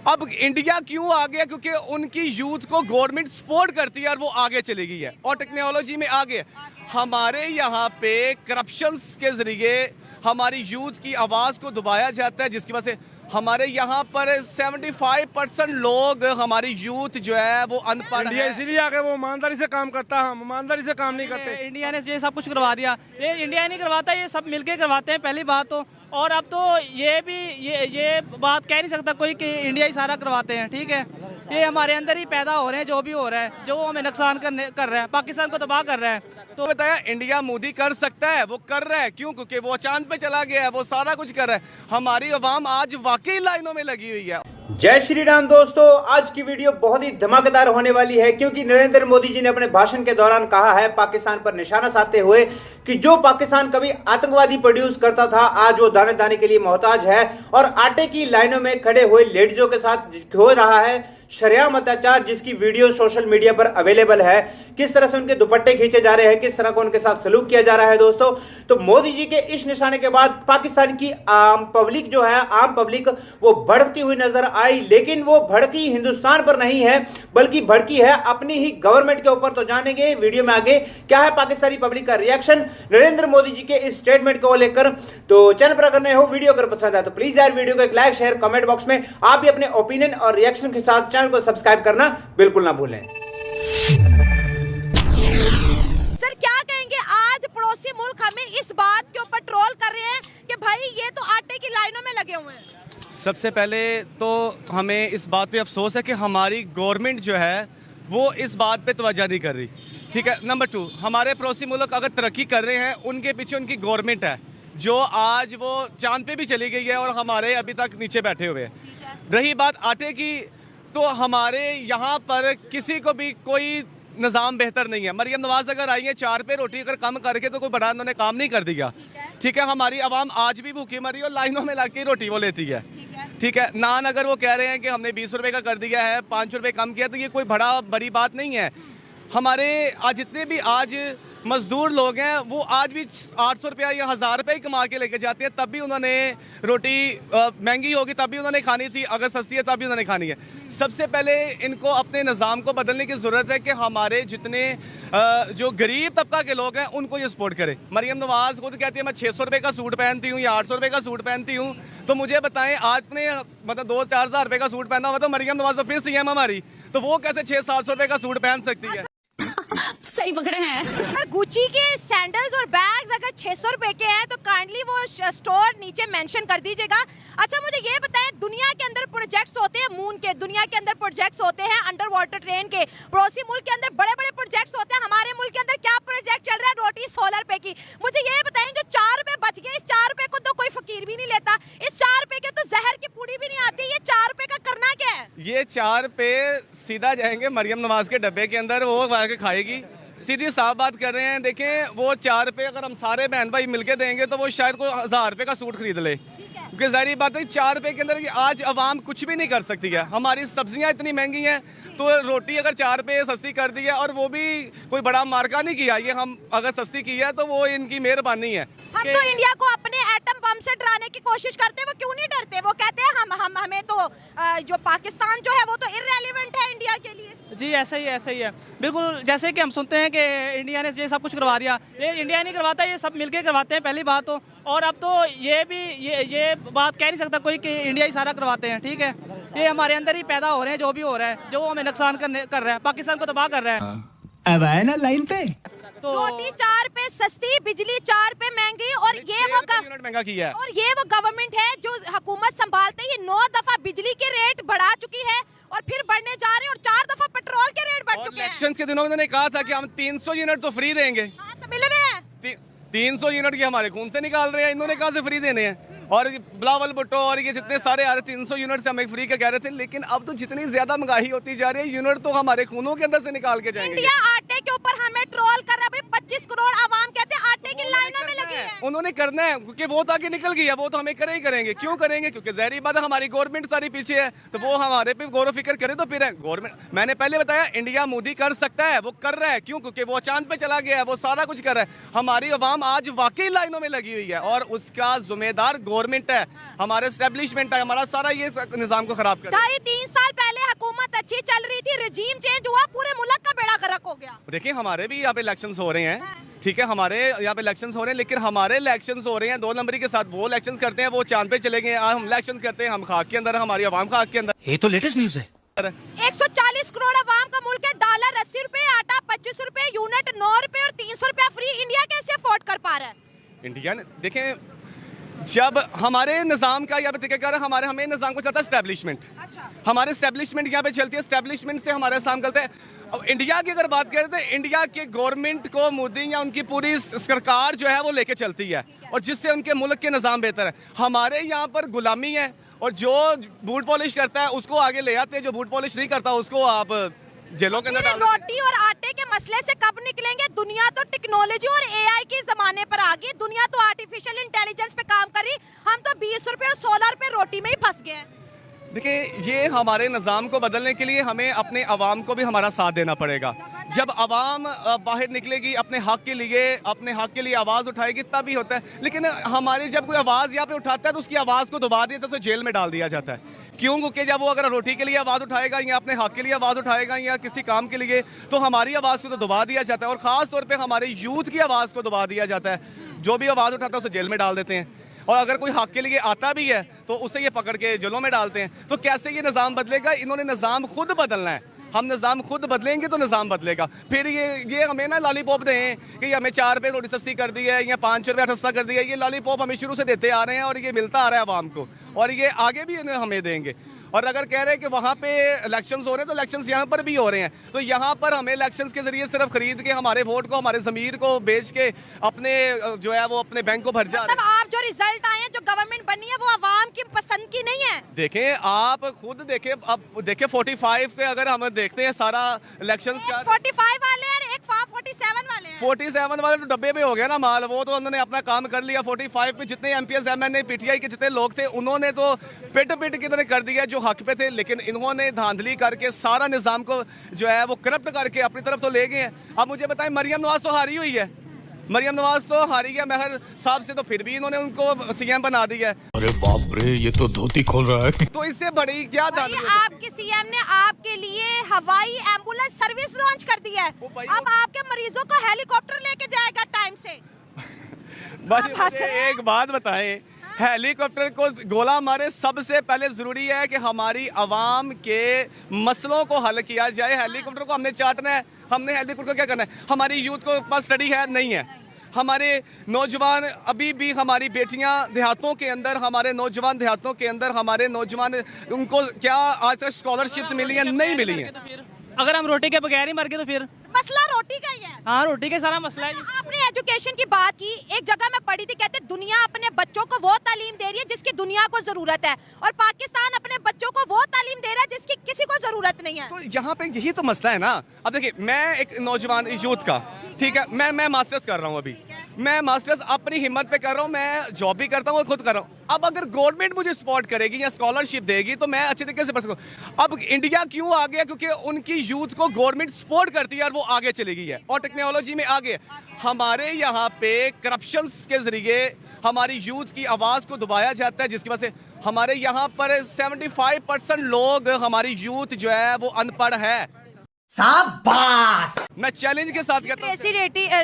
अब इंडिया क्यों आ गया? क्योंकि उनकी यूथ को गवर्नमेंट सपोर्ट करती है और वो आगे चली गई है और टेक्नोलॉजी में आगे। हमारे यहाँ पे करप्शंस के ज़रिए हमारी यूथ की आवाज़ को दबाया जाता है, जिसकी वजह से हमारे यहाँ पर 75% लोग, हमारी यूथ जो है वो अनपढ़ है। इसलिए आगे वो ईमानदारी से काम करता है, हम ईमानदारी से काम नहीं करते। इंडिया ने ये सब कुछ करवा दिया, ये इंडिया नहीं करवाता, ये सब मिलके करवाते हैं पहली बात तो। और अब तो ये भी ये बात कह नहीं सकता कोई कि इंडिया ही सारा करवाते हैं, ठीक है। ये हमारे अंदर ही पैदा हो रहे हैं, जो भी हो रहा है, जो हमें नुकसान कर रहा है, पाकिस्तान को तबाह कर रहा है। तो बताया इंडिया मोदी कर सकता है, वो कर रहा है। क्यों? क्योंकि वो चांद पे चला गया है, वो सारा कुछ कर रहा है। हमारी अवाम आज वाकई लाइनों में लगी हुई है। जय श्री राम दोस्तों, आज की वीडियो बहुत ही धमाकेदार होने वाली है, क्योंकि नरेंद्र मोदी जी ने अपने भाषण के दौरान कहा है, पाकिस्तान पर निशाना साधते हुए, कि जो पाकिस्तान कभी आतंकवादी प्रोड्यूस करता था, आज वो दाने दाने के लिए मोहताज है और आटे की लाइनों में खड़े हुए लेडीजों के साथ हो रहा है शरेआम अत्याचार, जिसकी वीडियो सोशल मीडिया पर अवेलेबल है। किस तरह से उनके दुपट्टे खींचे जा रहे हैं, किस तरह को उनके साथ सलूक किया जा रहा है दोस्तों। तो मोदी जी के इस निशाने के बाद पाकिस्तान की आम पब्लिक जो है, आम पब्लिक वो भड़कती हुई नजर आई, लेकिन वो भड़की हिंदुस्तान पर नहीं है, बल्कि भड़की है अपनी ही गवर्नमेंट के ऊपर। तो जानेंगे वीडियो में आगे क्या है पाकिस्तानी पब्लिक का रिएक्शन नरेंद्र मोदी जी के इस स्टेटमेंट को लेकर। तो चैनल पर अगर नए हो, वीडियो अगर पसंद आए तो प्लीज यार वीडियो को एक लाइक, शेयर, कमेंट बॉक्स में आप भी अपने ओपिनियन और रिएक्शन के साथ चैनल को सब्सक्राइब करना बिल्कुल ना भूलें। सर क्या कहेंगे, आज पड़ोसी मुल्क हमें इस बात के ऊपर ट्रोल कर रहे हैं कि भाई ये तो आटे की लाइनों में लगे हुए हैं। सबसे पहले तो हमें इस बात पे अफसोस है कि हमारी गवर्नमेंट जो है वो इस बात पे तवज्जो नहीं कर रही, ठीक है। नंबर 2, हमारे पड़ोसी मुल्क अगर तरक्की कर रहे हैं, उनके पीछे उनकी गवर्नमेंट है जो आज वो चांद पे भी चली गई है और हमारे अभी तक नीचे बैठे हुए हैं। रही बात आटे की, तो हमारे यहाँ पर किसी को भी कोई निज़ाम बेहतर नहीं है। मरियम नवाज अगर आई है 4 पे रोटी अगर कम करके, तो कोई बड़ा उन्होंने काम नहीं कर दिया, ठीक है। हमारी आवाम आज भी भूखी मरी और लाइनों में लग के रोटी वो लेती है, ठीक है। नान अगर वो कह रहे हैं कि हमने 20 रुपये का कर दिया है, 5 रुपये कम किया, तो ये कोई बड़ी बात नहीं है। हमारे आज जितने भी आज मजदूर लोग हैं, वो आज भी 800 रुपया या 1000 रुपये ही कमा के लेके जाते हैं, तब भी उन्होंने रोटी महंगी होगी तब भी उन्होंने खानी थी, अगर सस्ती है तब भी उन्होंने खानी है। सबसे पहले इनको अपने निज़ाम को बदलने की ज़रूरत है कि हमारे जितने जो गरीब तबका के लोग हैं उनको ये सपोर्ट करे। मरियम नवाज़ खुद कहती है मैं 600 रुपये का सूट पहनती हूँ या 800 रुपये का सूट पहनती हूँ, तो मुझे बताएं आपने मतलब 2-4 हज़ार रुपये का सूट पहना हुआ, तो मरियम नवाज़ तो फिर सीएम हमारी, तो वो कैसे 600-700 रुपये का सूट पहन सकती है? सही पकड़े हैं। गुच्ची के सैंडल्स और बैग्स अगर 600 रुपए के हैं तो काइंडली वो स्टोर नीचे मेंशन कर दीजिएगा। अच्छा मुझे ये बताएं, दुनिया के अंदर प्रोजेक्ट्स होते हैं मून के, दुनिया के अंदर प्रोजेक्ट्स होते हैं अंडर वाटर ट्रेन के, पड़ोसी मुल्क के अंदर बड़े बड़े प्रोजेक्ट्स होते हैं। हमारे मुल्क के अंदर क्या प्रोजेक्ट चल रहा है? रोटी 16 रुपए की। मुझे ये बताएं, जो 4 रुपए बच गए, इस 4 रुपए को तो कोई फकीर भी नहीं लेता, इस 4 रुपए के तो जहर की पूड़ी भी नहीं आती, ये 4 रुपए का करना क्या है? ये 4 रुपये सीधा जाएंगे मरियम नवाज के डब्बे के अंदर, वो आके खाएगी। सीधी साफ बात कर रहे हैं। देखें, वो 4 रुपये अगर हम सारे बहन भाई मिलके देंगे तो वो शायद कोई 1000 रुपये का सूट खरीद ले, क्योंकि जाहिर बात है 4 रुपये के अंदर आज अवाम कुछ भी नहीं कर सकती है। हमारी सब्जियां इतनी महंगी हैं, तो रोटी अगर 4 रुपये सस्ती कर दी है, और वो भी कोई बड़ा मार्का नहीं किया, ये हम अगर सस्ती की है तो वो इनकी मेहरबानी है। हम तो इंडिया को अपने एटम बम से डराने की कोशिश करते हैं, वो क्यों नहीं डरते? वो कहते हैं हमें तो जो पाकिस्तान जो है वो तो इररेलेवेंट है इंडिया के लिए। जी ऐसा ही है बिल्कुल। जैसे कि हम सुनते हैं कि इंडिया ने ये सब कुछ करवा दिया, ये इंडिया नहीं करवाता, ये सब मिलके करवाते हैं पहली बात तो। और अब तो ये भी ये बात कह नहीं सकता कोई कि इंडिया ही सारा करवाते हैं, ठीक है। ये हमारे अंदर ही पैदा हो रहे हैं, जो भी हो रहा है, जो हमें नुकसान कर रहा है, पाकिस्तान को तबाह कर रहा है। अब आए ना लाइन पे। तो रोटी 4 रुपए सस्ती, बिजली 4 रुपए महंगी, और ये वो यूनिट महंगा किया है। और ये वो गवर्नमेंट है जो हुकूमत संभालते हैं, ये 9 दफा बिजली के रेट बढ़ा चुकी है और फिर बढ़ने जा रहे हैं, और 4 दफा पेट्रोल के रेट बढ़ चुके हैं। इलेक्शन के दिनों में उन्होंने कहा था कि हम 300 यूनिट तो फ्री देंगे। हाँ, तो मिले हुए हैं 300 यूनिट की हमारे खून से निकाल रहे हैं, इन्होंने कहा से फ्री देने हैं। और बिलावल भुट्टो और ये जितने सारे आ रहे 300 यूनिट से हमें फ्री का कह रहे थे, लेकिन अब तो जितनी ज्यादा महंगाई होती जा रही है, यूनिट तो हमारे खूनों के अंदर से निकाल के जाएंगे। इंडिया आटे के ऊपर हमें ट्रोल कर रहा है भाई। 25 करोड़ आवाम कहते हैं आटे की लाइनों में लगी है। उन्होंने करना है क्योंकि वो तो आगे निकल गई है, वो तो हमें करे ही करेंगे। क्यों करेंगे? क्योंकि ज़ाहिर बात है हमारी गवर्नमेंट सारी पीछे है, तो वो हमारे पे गौर फिक्र करे तो फिर है गवर्नमेंट। मैंने पहले बताया इंडिया मोदी कर सकता है, वो कर रहा है। क्यों? क्योंकि वो चांद पे चला गया है, वो सारा कुछ कर रहा है। हमारी अवाम आज वाकई लाइनों में लगी हुई है और उसका जिम्मेदार गवर्नमेंट है, हमारे एस्टेब्लिशमेंट है, हमारा सारा ये निज़ाम को खराब कर। 2.5-3 साल पहले हुकूमत अच्छी चल रही थी, रजीम चेंज हुआ, पूरे मुल्क का बेड़ा गर्क हो गया। देखिए हमारे भी यहाँ पे इलेक्शंस हो रहे हैं, ठीक है, हमारे यहाँ पे इलेक्शंस हो रहे हैं, लेकिन हमारे इलेक्शंस हो रहे हैं 2 नंबरी के साथ। वो इलेक्शंस करते हैं, वो चांद पे चले गए। हम इलेक्शन करते हैं, हम खाक के अंदर, हमारी आवाम खाक के अंदर। ये तो लेटेस्ट न्यूज है। 140 करोड़ आवाम का मुल्क है। डॉलर 80 रुपए, आटा 25 रुपए, यूनिट 9 रुपए और 300 रुपया फ्री। इंडिया कैसे अफोर्ड कर पा रहा है? इंडिया ने देखें, जब हमारे निज़ाम का यहाँ पे तरीक़ाकार है, हमें निज़ाम को चलता है एस्टेब्लिशमेंट। अच्छा। हमारे एस्टेब्लिशमेंट यहाँ पे चलती है, एस्टेब्लिशमेंट से हमारे साम करते हैं। अब इंडिया की अगर बात करें तो इंडिया के गवर्नमेंट को मोदी या उनकी पूरी सरकार जो है वो लेके चलती है और जिससे उनके मुल्क के निज़ाम बेहतर है। हमारे यहाँ पर गुलामी है और जो बूट पॉलिश करता है उसको आगे ले आते हैं, जो बूट पॉलिश नहीं करता उसको आप जेलों के अंदर डाल देते हैं। रोटी और आटे के मसले से कब निकलेंगे? दुनिया तो टेक्नोलॉजी और एआई के जमाने पर आ गई। दुनिया तो आर्टिफिशियल इंटेलिजेंस पे काम कर रही, हम तो 20 रुपए और 16 रुपए रोटी में ही फंस गए हैं। देखिए ये हमारे निज़ाम को बदलने के लिए हमें अपने अवाम को भी हमारा साथ देना पड़ेगा। जब अवाम बाहर निकलेगी अपने हक के लिए आवाज़ उठाएगी तब ही होता है। लेकिन हमारी जब कोई आवाज़ यहाँ पे उठाता है तो उसकी आवाज़ को दबा दिया तो जेल में डाल दिया जाता है। क्यों? क्योंकि जब वो अगर रोटी के लिए आवाज़ उठाएगा या अपने हक के लिए आवाज़ उठाएगा या किसी काम के लिए, तो हमारी आवाज़ को तो दबा दिया जाता है और ख़ास तौर पे हमारे यूथ की आवाज़ को दबा दिया जाता है। जो भी आवाज़ उठाता है उसे जेल में डाल देते हैं और अगर कोई हक के लिए आता भी है तो उसे ये पकड़ के जेलों में डालते हैं। तो कैसे ये निज़ाम बदलेगा? इन्होंने निज़ाम खुद बदलना है। हम निज़ाम खुद बदलेंगे तो निज़ाम बदलेगा। फिर ये हमें ना लॉलीपॉप दें कि हमें 4 रुपये रोटी सस्ती कर दी है या 5 रुपये सस्ता कर दिया, ये लॉलीपॉप हमें शुरू से देते आ रहे हैं और ये मिलता आ रहा है आवाम को और ये आगे भी इन्हें हमें देंगे। और अगर कह रहे हैं कि वहाँ पे इलेक्शंस हो रहे हैं तो इलेक्शंस यहाँ पर भी हो रहे हैं। तो यहाँ पर हमें इलेक्शंस के जरिए सिर्फ खरीद के हमारे वोट को, हमारे ज़मीर को बेच के अपने जो है वो अपने बैंक को भर जा रहे हैं। मतलब आप जो रिजल्ट आए हैं, जो गवर्नमेंट बनी है, वो आवाम की पसंद की नहीं है। देखें, आप खुद देखें, अब देखें 45 पे अगर हम देखते हैं सारा इलेक्शंस का, 45 वाले हैं, एक 47 वाले हैं। 47 वाले तो डब्बे में हो गया ना माल, वो तो उन्होंने अपना काम कर लिया। 45 पे जितने MPs MNA PTI के जितने लोग थे उन्होंने तो पिट के इन्होंने कर दिया जो हक पे थे, लेकिन इन्होंने धांधली करके सारा निज़ाम को जो है वो करप्ट करके अपनी तरफ तो ले गए हैं। अब मुझे बताएं, मरियम नवाज तो हारी हुई है, मरियम नवाज तो हारी है मेहर साहब से, तो फिर भी इन्होंने उनको CM बना दिया है। अरे बाप रे, ये तो धोती खोल रहा है। तो इससे बड़ी क्या धांधली हो सकती है? आपके CM ने आपके लिए हवाई एम्बुलेंस सर्विस लॉन्च कर दी है। अब आपके मरीजों को हेलीकॉप्टर लेके जाएगा टाइम से। मुझे एक बात बताएं, हेलीकॉप्टर को गोला मारे, सबसे पहले ज़रूरी है कि हमारी आवाम के मसलों को हल किया जाए। हेलीकॉप्टर को हमने चाटना है, हमने हेलीकॉप्टर को क्या करना है? हमारी यूथ को पास स्टडी है नहीं है, हमारे नौजवान अभी भी, हमारी बेटियां देहातों के अंदर, हमारे नौजवान देहातों के अंदर, हमारे नौजवान उनको क्या आज तक स्कॉलरशिप्स मिली हैं? नहीं मिली हैं। अगर हम रोटी के बगैर ही मर गए तो फिर मसला रोटी का ही है। हाँ, रोटी का सारा मसला है। आपने एजुकेशन की बात की, एक जगह मैं पढ़ी थी, कहते दुनिया अपने बच्चों को वो तालीम दे रही है जिसकी दुनिया को जरूरत है और पाकिस्तान अपने बच्चों को वो तालीम दे रहा है जिसकी किसी को जरूरत नहीं है। तो यहाँ पे यही तो मसला है ना। अब देखिए, मैं एक नौजवान यूथ का, ठीक है, मैं मास्टर्स कर रहा हूँ अभी, मैं मास्टर्स अपनी हिम्मत पे कर रहा हूँ, मैं जॉब भी करता हूँ और खुद कर रहा हूँ। अब अगर गवर्नमेंट मुझे सपोर्ट करेगी या स्कॉलरशिप देगी तो मैं अच्छे तरीके से पढ़ सकूँ। अब इंडिया क्यों आ गया? क्योंकि उनकी यूथ को गवर्नमेंट सपोर्ट करती है और वो आगे चली गई है और टेक्नोलॉजी में आगे। हमारे यहाँ पे करप्शन के जरिए हमारी यूथ की आवाज़ को दबाया जाता है, जिसकी वजह से हमारे यहाँ पर 75% लोग, हमारी यूथ जो है वो अनपढ़ है। शाबाश। मैं चैलेंज के साथ कहता हूँ,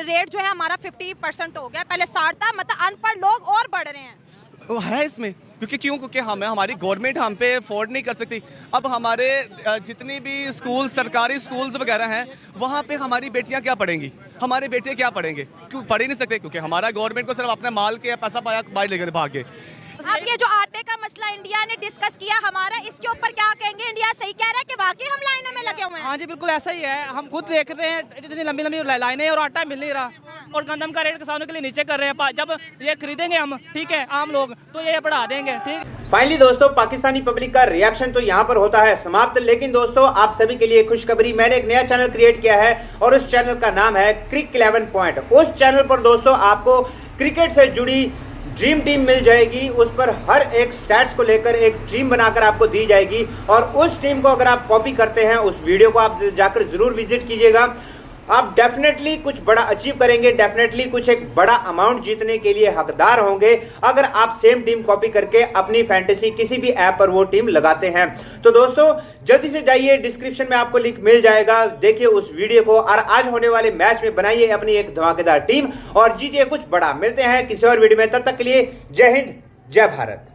रेट जो है हमारा 50% हो गया, पहले 60 था। मतलब अनपढ़ लोग और बढ़ रहे हैं। वो है इसमें, क्योंकि हमारी गवर्नमेंट हम पे अफोर्ड नहीं कर सकती। अब हमारे जितनी भी स्कूल, सरकारी स्कूल्स वगैरह हैं, वहाँ पे हमारी बेटियाँ क्या पढ़ेंगी? हमारे बेटे क्या पढ़ेंगे? क्यों पढ़ ही नहीं सकते? क्योंकि हमारा गवर्नमेंट को सिर्फ अपने माल के पैसा पाया बाहर लेकर भागे। अब ये जो आटे का मसला इंडिया ने डिस्कस किया हमारा, इसके ऊपर क्या कहेंगे? इंडिया सही कह रहा है कि वाकई हम लाइनों में लगे हुए हैं? हाँ जी, बिल्कुल ऐसा ही है। हम खुद देख रहे हैं इतनी लंबी लंबी लाइनें और आटा मिल नहीं रहा। और गंदम का रेट किसानों के लिए नीचे कर रहे हैं। जब ये खरीदेंगे हम, ठीक है, आम लोग, तो ये बढ़ा देंगे। ठीक, फाइनली दोस्तों पाकिस्तानी पब्लिक का रिएक्शन तो यहाँ पर होता है समाप्त। लेकिन दोस्तों आप सभी के लिए खुशखबरी, मैंने एक नया चैनल क्रिएट किया है और उस चैनल का नाम है क्रिक 11 पॉइंट। उस चैनल पर दोस्तों आपको क्रिकेट से जुड़ी ड्रीम टीम मिल जाएगी। उस पर हर एक स्टैट्स को लेकर एक टीम बनाकर आपको दी जाएगी और उस टीम को अगर आप कॉपी करते हैं, उस वीडियो को आप जाकर जरूर विजिट कीजिएगा। आप डेफिनेटली कुछ बड़ा अचीव करेंगे, डेफिनेटली कुछ एक बड़ा अमाउंट जीतने के लिए हकदार होंगे अगर आप सेम टीम कॉपी करके अपनी फैंटेसी किसी भी ऐप पर वो टीम लगाते हैं। तो दोस्तों जल्दी से जाइए, डिस्क्रिप्शन में आपको लिंक मिल जाएगा, देखिए उस वीडियो को और आज होने वाले मैच में बनाइए अपनी एक धमाकेदार टीम और जीतिए कुछ बड़ा। मिलते हैं किसी और वीडियो में, तब तक के लिए जय हिंद, जय भारत।